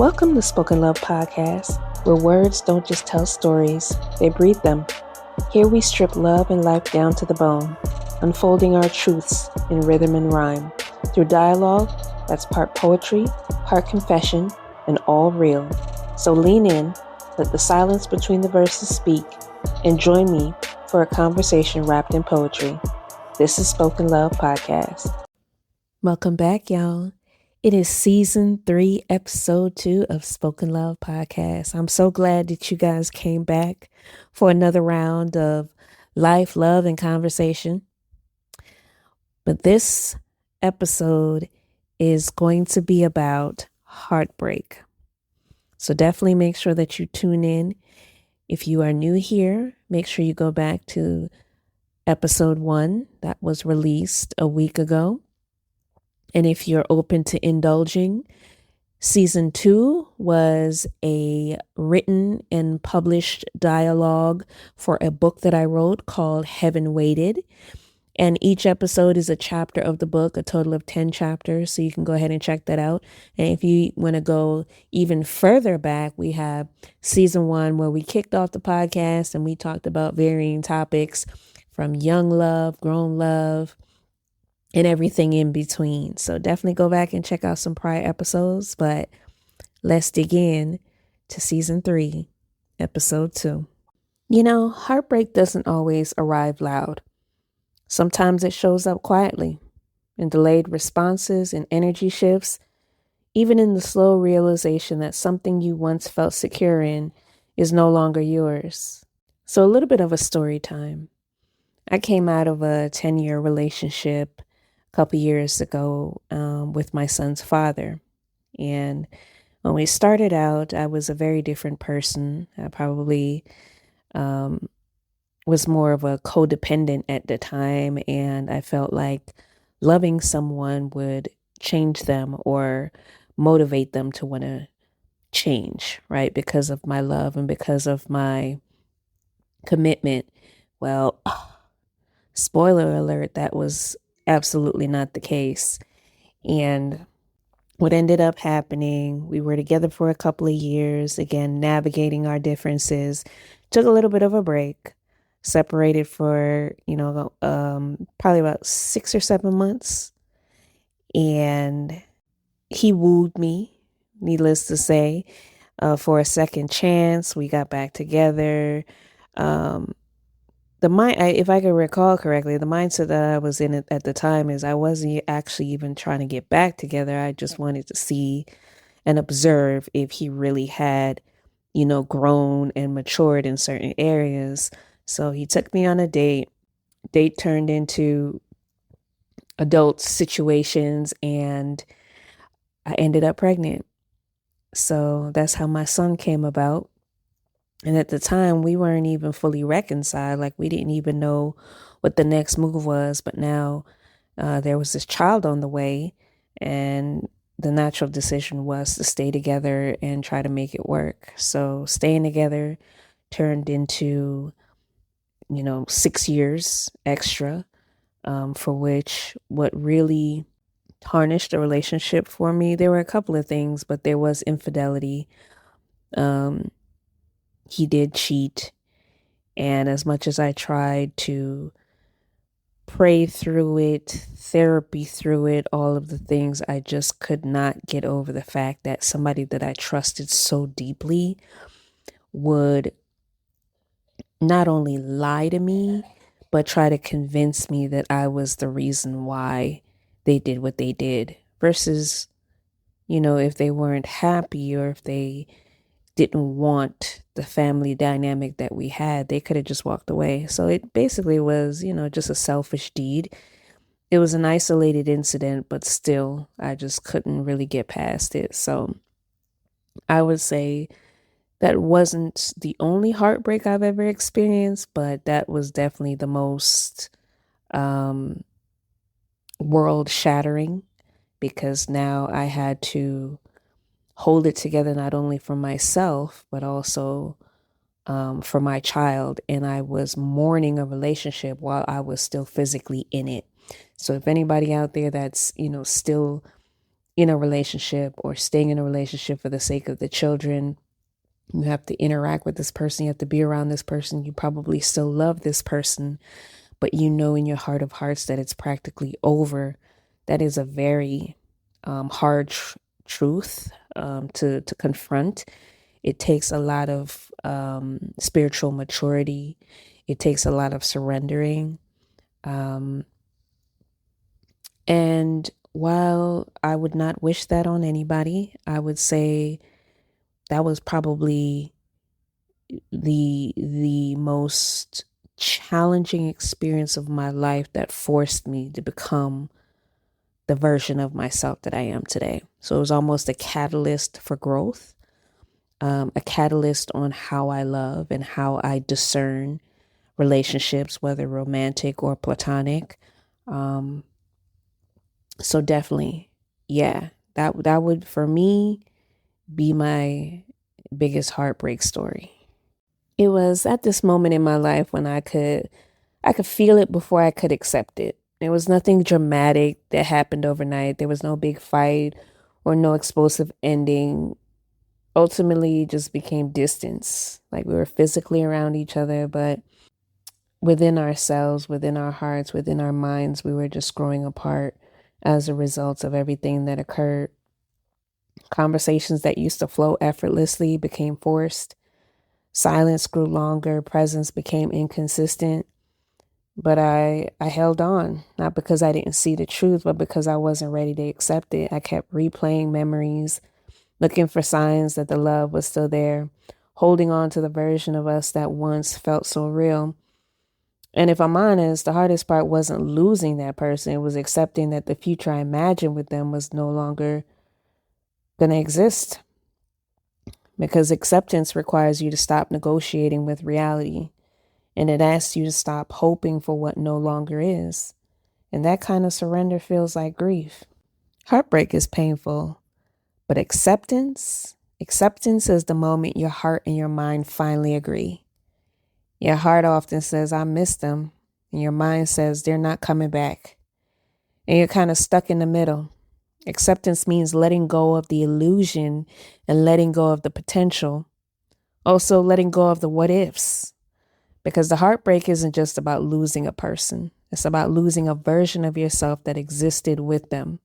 Welcome to Spoken Love Podcast, where words don't just tell stories, they breathe them. Here we strip love and life down to the bone, unfolding our truths in rhythm and rhyme. Through dialogue that's part poetry, part confession, and all real. So lean in, let the silence between the verses speak, and join me for a conversation wrapped in poetry. This is Spoken Love Podcast. Welcome back, y'all. It is season 3, episode 2 of Spoken Love Podcast. I'm so glad that you guys came back for another round of life, love, and conversation. But this episode is going to be about heartbreak. So definitely make sure that you tune in. If you are new here, make sure you go back to episode 1 that was released a week ago. And if you're open to indulging, season 2 was a written and published dialogue for a book that I wrote called Heaven Waited. And each episode is a chapter of the book, a total of 10 chapters. So you can go ahead and check that out. And if you want to go even further back, we have season 1 where we kicked off the podcast and we talked about varying topics from young love, grown love, and everything in between. So definitely go back and check out some prior episodes, but let's dig in to season 3, episode 2. You know, heartbreak doesn't always arrive loud. Sometimes it shows up quietly in delayed responses and energy shifts, even in the slow realization that something you once felt secure in is no longer yours. So a little bit of a story time. I came out of a 10-year relationship couple years ago with my son's father. And when we started out, I was a very different person. I probably was more of a codependent at the time. And I felt like loving someone would change them or motivate them to want to change, right? Because of my love and because of my commitment. Well, spoiler alert, that was absolutely not the case. And what ended up happening, we were together for a couple of years, again, navigating our differences, took a little bit of a break, separated for, probably about 6 or 7 months. And he wooed me, needless to say, for a second chance. We got back together. If I can recall correctly, the mindset that I was in at the time is I wasn't actually even trying to get back together. I just wanted to see and observe if he really had, grown and matured in certain areas. So he took me on a date. Date turned into adult situations and I ended up pregnant. So that's how my son came about. And at the time, we weren't even fully reconciled. Like, we didn't even know what the next move was. But now there was this child on the way. And the natural decision was to stay together and try to make it work. So staying together turned into, 6 years extra, for which what really tarnished the relationship for me, there were a couple of things, but there was infidelity. He did cheat. And as much as I tried to pray through it, therapy through it, all of the things, I just could not get over the fact that somebody that I trusted so deeply would not only lie to me, but try to convince me that I was the reason why they did what they did. Versus, if they weren't happy or if they didn't want the family dynamic that we had, they could have just walked away. So it basically was, just a selfish deed. It was an isolated incident, but still, I just couldn't really get past it. So I would say that wasn't the only heartbreak I've ever experienced, but that was definitely the most world shattering, because now I had to hold it together, not only for myself, but also for my child. And I was mourning a relationship while I was still physically in it. So if anybody out there that's, still in a relationship or staying in a relationship for the sake of the children. You have to interact with this person. You have to be around this person. You probably still love this person, but you know in your heart of hearts that it's practically over. That is a very hard truth to confront. It takes a lot of spiritual maturity. It takes a lot of surrendering. And while I would not wish that on anybody, I would say that was probably the most challenging experience of my life that forced me to become the version of myself that I am today. So it was almost a catalyst for growth, a catalyst on how I love and how I discern relationships, whether romantic or platonic. So definitely, yeah, that would for me be my biggest heartbreak story. It was at this moment in my life when I could feel it before I could accept it. There was nothing dramatic that happened overnight. There was no big fight or no explosive ending. Ultimately, it just became distance. Like we were physically around each other, but within ourselves, within our hearts, within our minds, we were just growing apart as a result of everything that occurred. Conversations that used to flow effortlessly became forced. Silence grew longer. Presence became inconsistent. But I held on, not because I didn't see the truth, but because I wasn't ready to accept it. I kept replaying memories, looking for signs that the love was still there, holding on to the version of us that once felt so real. And if I'm honest, the hardest part wasn't losing that person. It was accepting that the future I imagined with them was no longer going to exist. Because acceptance requires you to stop negotiating with reality. And it asks you to stop hoping for what no longer is. And that kind of surrender feels like grief. Heartbreak is painful, but acceptance is the moment your heart and your mind finally agree. Your heart often says, I miss them. And your mind says, they're not coming back. And you're kind of stuck in the middle. Acceptance means letting go of the illusion and letting go of the potential. Also, letting go of the what ifs. Because the heartbreak isn't just about losing a person. It's about losing a version of yourself that existed with them.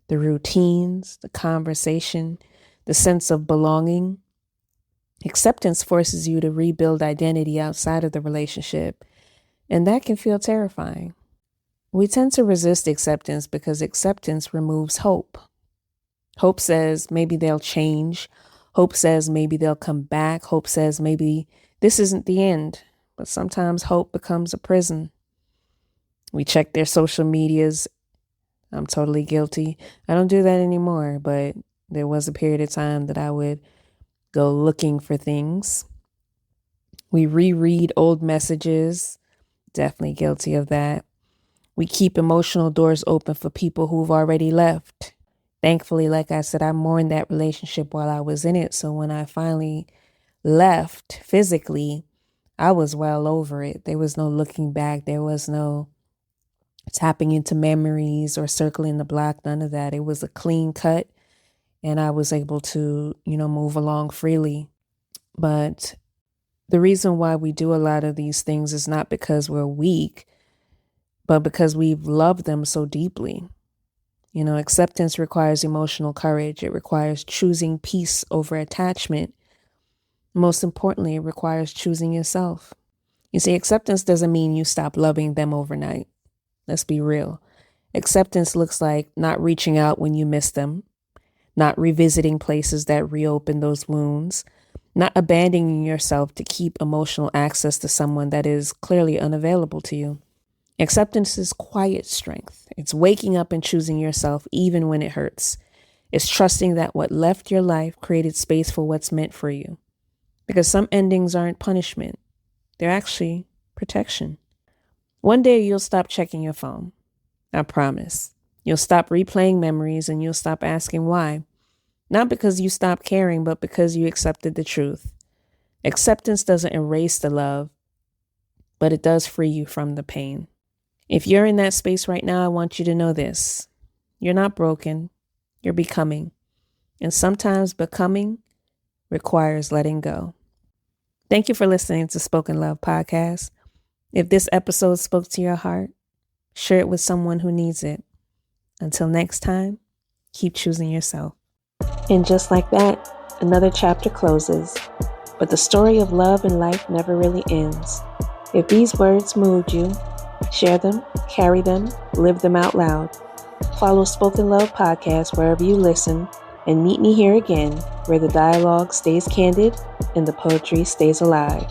The routines, the conversation, the sense of belonging. Acceptance forces you to rebuild identity outside of the relationship, and that can feel terrifying. We tend to resist acceptance because acceptance removes hope. Hope says maybe they'll change. Hope says maybe they'll come back. Hope says maybe this isn't the end. But sometimes hope becomes a prison. We check their social medias. I'm totally guilty. I don't do that anymore, but there was a period of time that I would go looking for things. We reread old messages. Definitely guilty of that. We keep emotional doors open for people who've already left. Thankfully, like I said, I mourned that relationship while I was in it. So when I finally left physically, I was well over it. There was no looking back. There was no tapping into memories or circling the block. None of that. It was a clean cut and I was able to, move along freely. But the reason why we do a lot of these things is not because we're weak, but because we've loved them so deeply. Acceptance requires emotional courage. It requires choosing peace over attachment. Most importantly, it requires choosing yourself. You see, acceptance doesn't mean you stop loving them overnight. Let's be real. Acceptance looks like not reaching out when you miss them, not revisiting places that reopen those wounds, not abandoning yourself to keep emotional access to someone that is clearly unavailable to you. Acceptance is quiet strength. It's waking up and choosing yourself even when it hurts. It's trusting that what left your life created space for what's meant for you. Because some endings aren't punishment. They're actually protection. One day you'll stop checking your phone. I promise. You'll stop replaying memories and you'll stop asking why. Not because you stopped caring, but because you accepted the truth. Acceptance doesn't erase the love, but it does free you from the pain. If you're in that space right now, I want you to know this. You're not broken. you're becoming. And sometimes becoming requires letting go. Thank you for listening to Spoken Love Podcast. If this episode spoke to your heart, share it with someone who needs it. Until next time, keep choosing yourself. And just like that, another chapter closes. But the story of love and life never really ends. If these words moved you, share them, carry them, live them out loud. Follow Spoken Love Podcast wherever you listen, and meet me here again where the dialogue stays candid and the poetry stays alive.